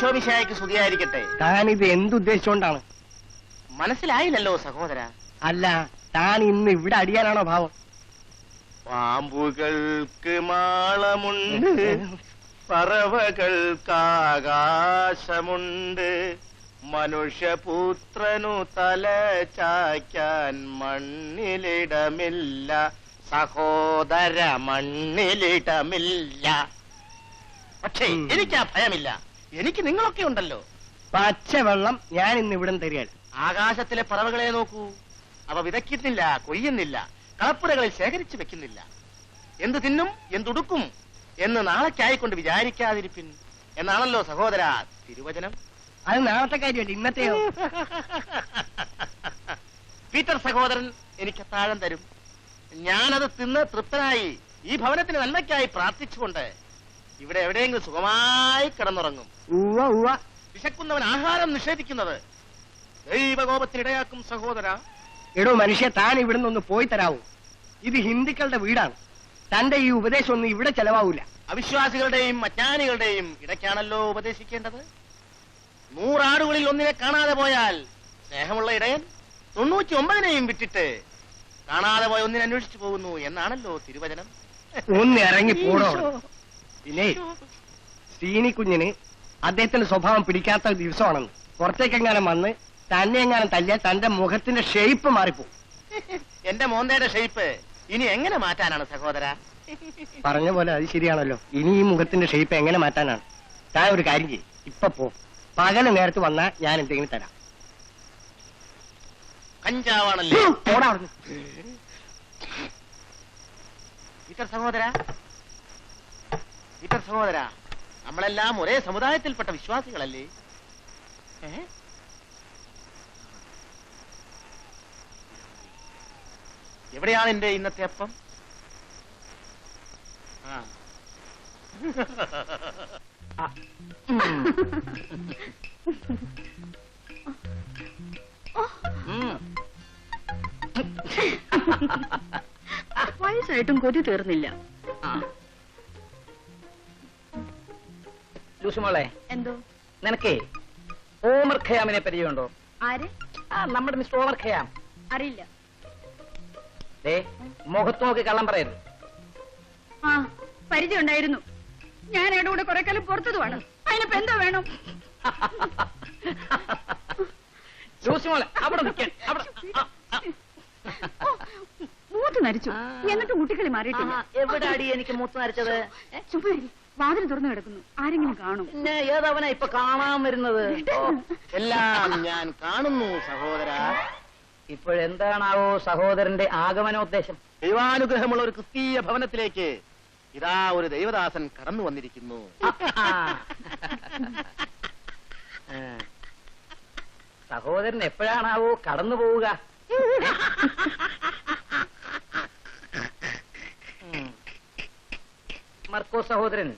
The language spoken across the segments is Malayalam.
ഈശോമിശിഹായ്ക്ക് സ്തുതിയായിരിക്കട്ടെ. താനിത് എന്തുദ്ദേശിച്ചുകൊണ്ടാണ്? മനസ്സിലായില്ലല്ലോ സഹോദര. അല്ല, താൻ ഇന്ന് ഇവിടെ അടിയാനാണോ ഭാവം? പാമ്പുകൾക്ക് മാളമുണ്ട്, പറവകൾക്കാകാശമുണ്ട്, മനുഷ്യപുത്രനു തല ചായ്ക്കാൻ മണ്ണിലിടമില്ല സഹോദര, മണ്ണിലിടമില്ല. പക്ഷേ എനിക്കാ ഭയമില്ല, എനിക്ക് നിങ്ങളൊക്കെ ഉണ്ടല്ലോ. പച്ചവെള്ളം ഞാൻ ഇന്ന് ഇവിടെ തരികയാണ്. ആകാശത്തിലെ പറവകളെ നോക്കൂ, അവ വിതയ്ക്കുന്നില്ല, കൊയ്യുന്നില്ല, കളപ്പുരകളിൽ ശേഖരിച്ചു വെക്കുന്നില്ല. എന്ത് തിന്നും എന്തുടുക്കും എന്ന് നാളേക്കായിക്കൊണ്ട് വിചാരിക്കാതിരിപ്പിൻ എന്നാണല്ലോ സഹോദര തിരുവചനം. അത് നാളത്തെ കാര്യമല്ല, ഇന്നത്തെയോ? പീറ്റർ സഹോദരൻ എനിക്ക് താഴം തരും. ഞാനത് തിന്ന് തൃപ്തനായി ഈ ഭവനത്തിന് നന്മയ്ക്കായി പ്രാർത്ഥിച്ചുകൊണ്ട് ഇവിടെ എവിടെയെങ്കിലും സുഖമായി കിടന്നുറങ്ങും. വിശക്കുന്നവൻ ആഹാരം നിഷേധിക്കുന്നത് ദൈവകോപത്തിനിടയാക്കും സഹോദര. എടോ മനുഷ്യ, താൻ ഇവിടുന്ന് ഒന്ന് പോയി തരാവൂ. ഇത് ഹിന്ദുക്കളുടെ വീടാണ്. തന്റെ ഈ ഉപദേശം ഒന്നും ഇവിടെ ചെലവാവൂല. അവിശ്വാസികളുടെയും അജ്ഞാനികളുടെയും ഇടയ്ക്കാണല്ലോ ഉപദേശിക്കേണ്ടത്. 100 ആടുകളിൽ ഒന്നിനെ കാണാതെ പോയാൽ സ്നേഹമുള്ള ഇടയൻ 99നെയും വിട്ടിട്ട് കാണാതെ പോയ ഒന്നിനെ അന്വേഷിച്ചു പോകുന്നു എന്നാണല്ലോ തിരുവചനം. ഒന്ന് ഇറങ്ങി പോടോ. പിന്നെ സീനി കുഞ്ഞിന് അദ്ദേഹത്തിന്റെ സ്വഭാവം പിടിക്കാത്ത ദിവസമാണെന്ന് പുറത്തേക്കെങ്ങാനും വന്ന് തന്നെ എങ്ങാനും തല്ലിയാൽ തന്റെ മുഖത്തിന്റെ ഷേപ്പ് മാറിപ്പോകും. എന്റെ മോന്തയുടെ ഷേപ്പ് ഇനി എങ്ങനെ മാറ്റാനാണ് സഹോദര? പറഞ്ഞ പോലെ അത് ശരിയാണല്ലോ. ഇനി ഈ മുഖത്തിന്റെ ഷേപ്പ് എങ്ങനെ മാറ്റാനാണ്? താൻ ഒരു കാര്യം ചെയ്യും, ഇപ്പൊ പോ. പകല് നേരത്ത് വന്നാൽ ഞാൻ എന്തെങ്കിലും തരാം. കഞ്ചാവാണല്ലേ? പോടാ. പീറ്റർ സഹോദര, പീറ്റർ സഹോദര, നമ്മളെല്ലാം ഒരേ സമുദായത്തിൽപ്പെട്ട വിശ്വാസികളല്ലേ? എവിടെയാണ് എന്റെ ഇന്നത്തെ അപ്പം? വയസ്സായിട്ടും കൊതി തീർന്നില്ല. ലൂസുമോളെ, എന്തോ? നിനക്കേ ഓമർ ഖയാമിനെ പരിചയമുണ്ടോ? ആര്? നമ്മുടെ മിസ്റ്റർ ഓമർ ഖയാം. അറിയില്ല. മുഖത്ത് നോക്കി കള്ളം പറയരുത്. ആ, പരിചയം ഉണ്ടായിരുന്നു. ഞാൻ അയാളുടെ കൂടെ കുറെ കാലം പുറത്തതുമാണ്. അതിനിപ്പോ എന്തോ വേണം? ലൂസുമോളെ, അവിടെ മൂത്ത് നരിച്ചു, എന്നിട്ട് കുട്ടികളി മാറിയിട്ടില്ല. എവിടെ അടി എനിക്ക് മൂത്ത് നരച്ചത്? ചുമ്മാരി, വാതിൽ തുറന്നു കിടക്കുന്നു. ആരെങ്കിലും കാണും? പിന്നെ ഏതവനാ ഇപ്പൊ കാണാൻ വരുന്നത്? എല്ലാം ഞാൻ കാണുന്നു സഹോദര. ഇപ്പോഴെന്താണാവോ സഹോദരന്റെ ആഗമനോദ്ദേശം? ദൈവാനുഗ്രഹമുള്ള ഒരു ക്രിസ്തീയ ഭവനത്തിലേക്ക് ഇതാ ഒരു ദൈവദാസൻ കടന്നു വന്നിരിക്കുന്നു. സഹോദരൻ എപ്പോഴാണാവോ കടന്നു പോവുക? മർക്കോ സഹോദരൻ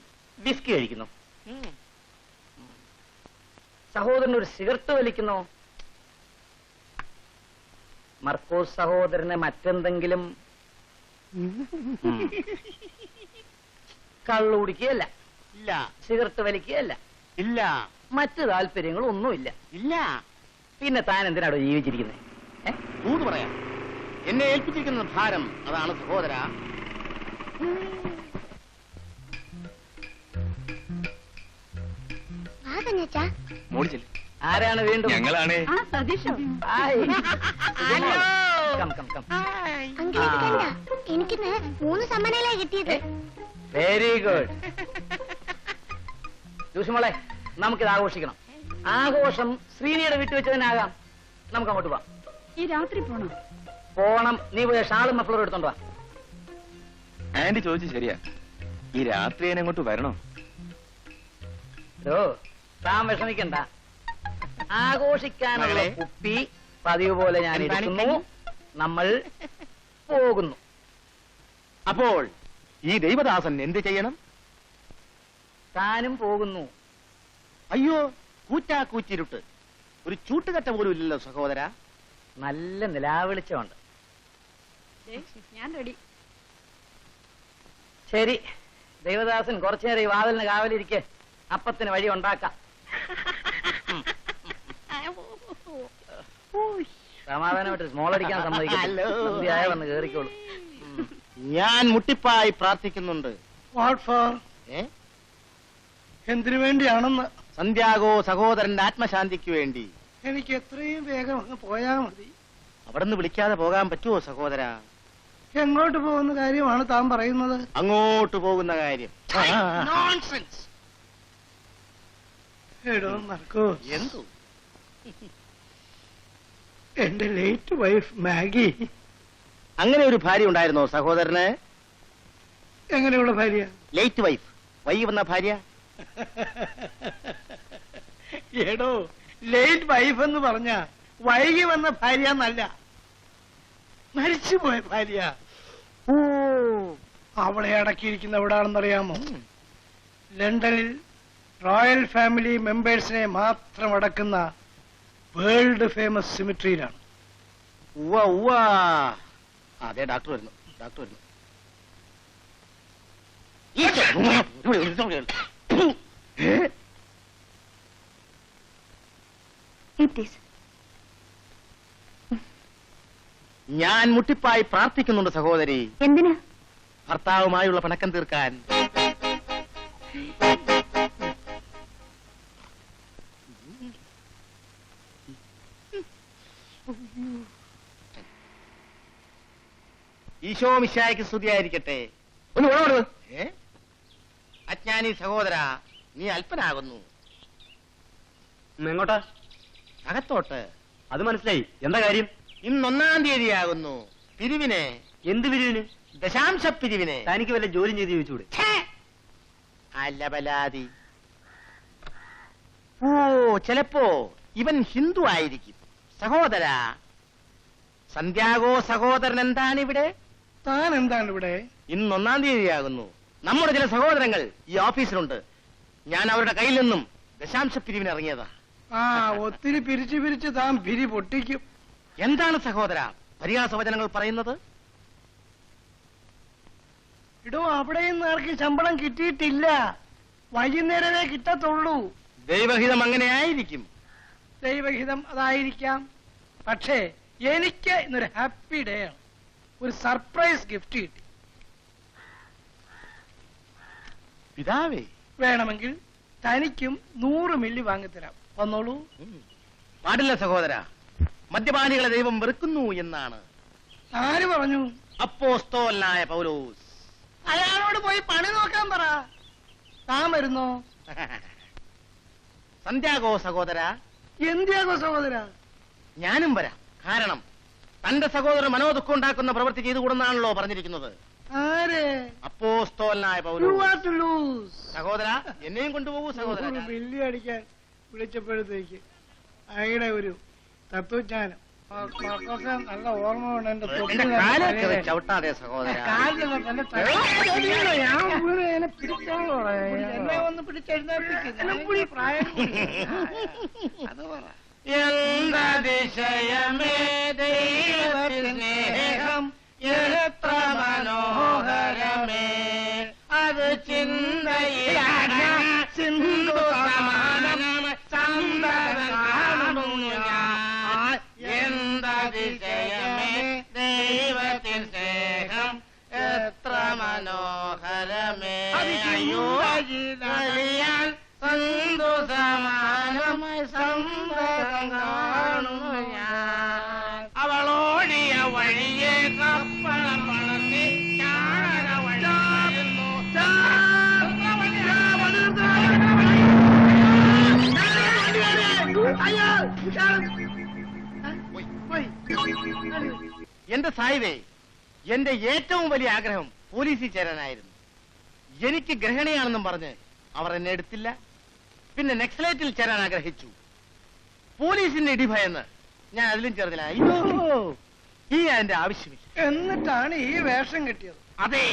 വിസ്കി കഴിക്കുന്നു. സഹോദരൻ ഒരു സിഗരറ്റ് വലിക്കുന്നു. മർക്കോസ് സഹോദരന് മറ്റെന്തെങ്കിലും കള്ളു കുടിക്കുകയല്ല, ഇല്ല. സിഗരറ്റ് വലിക്കുകയല്ല, ഇല്ല. മറ്റു താല്പര്യങ്ങളൊന്നുമില്ല, ഇല്ല. പിന്നെ താൻ എന്തിനാണോ ജീവിച്ചിരിക്കുന്നത്? ൂത് പറയാം, എന്നെ ഏൽപ്പിച്ചിരിക്കുന്ന ഭാരം അതാണ് സഹോദര. ആരാണ് വീണ്ടും? ഞങ്ങളാണ്. എനിക്ക് 3 സമ്മാനങ്ങളാണ് കിട്ടിയത്. Very good. ജൂസുമോളെ, നമുക്കിത് ആഘോഷിക്കണം. ആഘോഷം ശ്രീനിയുടെ വീട്ടിൽ വെച്ച് തന്നെ ആകാം. നമുക്ക് അങ്ങോട്ട് പോവാം. ഈ രാത്രി പോണം? പോണം. നീ പോയ ഷാളും മഫ്ലറും എടുത്തോണ്ട് വാ. ആന്റി ചോദിച്ചു ശരിയാ, ഈ രാത്രി അങ്ങോട്ട് വരണോ? താൻ വിഷമിക്കണ്ട. ആഘോഷിക്കാനുള്ള കുപ്പി പതിവ് പോലെ ഞാൻ എടുക്കുന്നു. നമ്മൾ പോകുന്നു. അപ്പോൾ ഈ ദൈവദാസൻ എന്ത് ചെയ്യണം? താനും പോകുന്നു. അയ്യോ, കൂറ്റാക്കൂറ്റിരുട്ട്, ഒരു ചൂട്ടുകറ്റ പോലും ഇല്ലല്ലോ സഹോദര. നല്ല നിലാവെളിച്ചമുണ്ട്. ഞാൻ റെഡി. ശരി, ദൈവദാസൻ കുറച്ചു നേരം ഈ വാതിലിന് കാവലിരിക്കെ. അപ്പത്തിന് വഴി ഉണ്ടാക്കാം. സമാധാനമായിട്ട് സ്മോൾ അടിക്കാൻ ഹലോ. സമ്മതിക്കാൻ വന്ന് കേറിക്കോളൂ. ഞാൻ മുട്ടിപ്പായി പ്രാർത്ഥിക്കുന്നുണ്ട്. What for? ഏ? എന്തിനു വേണ്ടിയാണെന്ന്? സന്ധ്യാഗോ സഹോദരന്റെ ആത്മശാന്തിക്ക് വേണ്ടി. എനിക്ക് എത്രയും വേഗം അങ്ങ് പോയാ മതി. അവിടുന്ന് വിളിക്കാതെ പോകാൻ പറ്റുമോ സഹോദര? എങ്ങോട്ട് പോകുന്ന കാര്യമാണ് താൻ പറയുന്നത്? അങ്ങോട്ട് പോകുന്ന കാര്യം. നോൺസെൻസ്. എടോ മർക്കോ, എന്തു? എന്റെ ലേറ്റ് വൈഫ് മാഗി. അങ്ങനെ ഒരു ഭാര്യ ഉണ്ടായിരുന്നോ സഹോദരന്? എങ്ങനെയുള്ള ഭാര്യ? ലേറ്റ് വൈഫ്, വൈകി വന്ന ഭാര്യ. എടോ, ലേറ്റ് വൈഫ് എന്ന് പറഞ്ഞ വൈകി വന്ന ഭാര്യ എന്നല്ല, മരിച്ചുപോയ ഭാര്യ. ഓ, അവളെ അടക്കിയിരിക്കുന്ന എവിടാണെന്നറിയാമോ? ലണ്ടനിൽ റോയൽ ഫാമിലി മെമ്പേഴ്സിനെ മാത്രം അടക്കുന്ന വേൾഡ് ഫേമസ് സിമിട്രിയിലാണ്. ഉവ്വ ഉവ്വ. അതെ, ഡോക്ടർ വരുന്നു, ഡോക്ടർ വരുന്നു. ഞാൻ മുട്ടിപ്പായി പ്രാർത്ഥിക്കുന്നുണ്ട് സഹോദരി. എന്തിനാ? ഭർത്താവുമായുള്ള പിണക്കം തീർക്കാൻ. ഈശോ മിശിഹായ്ക്ക് സ്തുതിയായിരിക്കട്ടെ. ഒന്ന് വേണോ? ഏ? അജ്ഞാനി സഹോദര, നീ അല്പനാകുന്നു. എങ്ങോട്ടാ? അകത്തോട്ട്. അത് മനസ്സിലായി. എന്താ കാര്യം? ഇന്ന് 1-ാം തീയതിയാകുന്നു. പിരിവിനെ. എന്ത് പിരിവിന്? ദശാംശ പിരിവിനെ. തനിക്ക് വല്ല ജോലി ചെയ്ത് ചോദിച്ചൂടെ? അല്ല ബലാതി. ഓ, ചിലപ്പോ ഇവൻ ഹിന്ദു ആയിരിക്കും. സഹോദര, സന്ധ്യാഗോ സഹോദരൻ എന്താണ് ഇവിടെ? താൻ എന്താണ് ഇവിടെ? ഇന്ന് 1-ാം തീയതിയാകുന്നു. നമ്മുടെ ചില സഹോദരങ്ങൾ ഈ ഓഫീസിലുണ്ട്. ഞാൻ അവരുടെ കയ്യിൽ നിന്നും ദശാംശ പിരിവിന് ഇറങ്ങിയതാ. ഒത്തിരി പിരിച്ചു പിരിച്ച് താൻ പിരി പൊട്ടിക്കും. എന്താണ് സഹോദര പരിഹാസവചനങ്ങൾ പറയുന്നത്? ഇടോ, അവിടെ നിന്ന് ആർക്കും ശമ്പളം കിട്ടിയിട്ടില്ല. വൈകുന്നേരമേ കിട്ടത്തുള്ളൂ. ദൈവഹിതം അങ്ങനെ ആയിരിക്കും. ദൈവഹിതം അതായിരിക്കാം. പക്ഷേ എനിക്ക് ഇന്നൊരു ഹാപ്പി ഡേ ആണ്. ഒരു സർപ്രൈസ് ഗിഫ്റ്റ് കിട്ടി. പിതാവേ, വേണമെങ്കിൽ തനിക്കും 100 മില്ലി വാങ്ങിത്തരാം. വന്നോളൂ. പാടില്ല സഹോദര. മദ്യപാനികളെ ദൈവം വെറുക്കുന്നു എന്നാണ്. ആര് പറഞ്ഞു? അപ്പോസ്തലനായ പൗലോസ്. അയാളോട് പോയി പണി നോക്കാൻ പറ. താൻ വരുന്നോ? സന്ധ്യാഗോ സഹോദര, എന്തിയാകോ സഹോദര? ഞാനും വരാം. കാരണം തന്റെ സഹോദരൻ മനോദുഃഖം ഉണ്ടാക്കുന്ന പ്രവൃത്തി ചെയ്തുകൂടുന്നാണല്ലോ പറഞ്ഞിരിക്കുന്നത്. ആര്? അപ്പോസ്തലനായ You Paulose. are to lose. സഹോദര, എന്നെയും കൊണ്ടുപോകൂ സഹോദര. 100 മില്ലി അടിക്കാൻ വിളിച്ചപ്പോഴത്തേക്ക് അയാളുടെ ഒരു തത്വജ്ഞാനം. മർക്കോസേ, നല്ല ഓർമ്മ വേണം. എന്റെ തൊപ്പി എന്റെ കാലൊക്കെ വെച്ച് ചവിട്ടാതെ സഹോദര. എന്നെ ഒന്ന് പിടിച്ചെഴുന്നേൽപ്പിക്കും. പ്രായം അത് പറ. എന്തതിശയമേ ദൈവത്തിൻ സ്നേഹം എത്ര മനോഹരമേ, അത് ചിന്തയിലാണ് സിന്ധു സമാനം സന്തതം കാണുന്നു ഞാൻ. എന്തതിശയമേ ദൈവത്തിൻ സ്നേഹം എത്ര മനോഹരമേ, അയ്യോ വലിയാൽ സന്തു സമാനമായി സന്തതം കാണുന്നു ഞാൻ. അവളോടിയ വഴിയെ കപ്പളം വളർത്തി ചാണക വഴിയായിരുന്നു. എന്റെ സായിവേ, എന്റെ ഏറ്റവും വലിയ ആഗ്രഹം പോലീസിൽ ചേരാനായിരുന്നു. എനിക്ക് ഗ്രഹണിയാണെന്നും പറഞ്ഞ് അവർ എന്നെ എടുത്തില്ല. പിന്നെ നക്സലേറ്റിൽ ചേരാൻ ആഗ്രഹിച്ചു. പോലീസിന്റെ ഇടിഭയന്ന് ഞാൻ അതിലും ചേർന്നില്ല. അയ്യോ, ഈ അതിന്റെ ആവശ്യമില്ല. എന്നിട്ടാണ് ഈ വേഷം കിട്ടിയത്. അതെ,